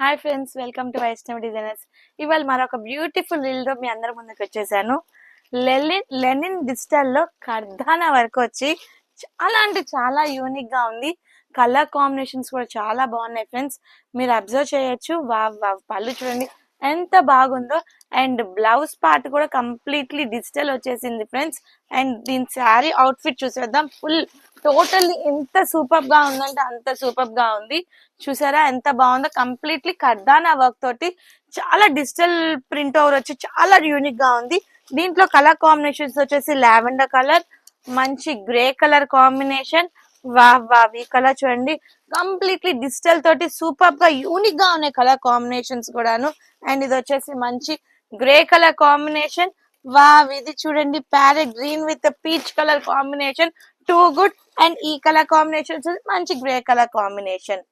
Hi friends, welcome to Vaishnav designers. ఇవాళ మరొక beautiful reel తో మీ అందరి ముందుకు వచ్చేసాను. లెనిన్ డిజిటల్ లో కర్దానా వర్క్ వచ్చి చాలా అంటే చాలా యూనిక్ గా ఉంది. కలర్ కాంబినేషన్స్ కూడా చాలా బాగున్నాయి ఫ్రెండ్స్. మీరు అబ్జర్వ్ చేయొచ్చు. వావ్ వావ్, పళ్ళు చూడండి ఎంత బాగుందో. అండ్ బ్లౌజ్ పార్ట్ కూడా కంప్లీట్లీ డిజిటల్ వచ్చేసింది ఫ్రెండ్స్. అండ్ దీని శారీ అవుట్ఫిట్ చూసేద్దాం. ఫుల్ టోటల్లీ ఎంత సూపర్ గా ఉందంటే అంత సూపర్ గా ఉంది. చూసారా ఎంత బాగుందో. కంప్లీట్లీ కర్దానా వర్క్ తోటి చాలా డిజిటల్ ప్రింట్ ఓవర్ వచ్చి చాలా యూనిక్ గా ఉంది. దీంట్లో కలర్ కాంబినేషన్స్ వచ్చేసి లావెండర్ కలర్, మంచి grey colour combination. Wow wow, ఈ కలర్ చూడండి కంప్లీట్లీ డిజిటల్ తోటి సూపర్ గా యూనిక్ గా ఉన్నాయి కలర్ కాంబినేషన్స్ కూడాను. అండ్ ఇది వచ్చేసి మంచి గ్రే కలర్ కాంబినేషన్. వావ్, ఇది చూడండి parrot green with peach colour combination. Too good. And ఈ కలర్ కాంబినేషన్ మంచి గ్రే కలర్ కాంబినేషన్.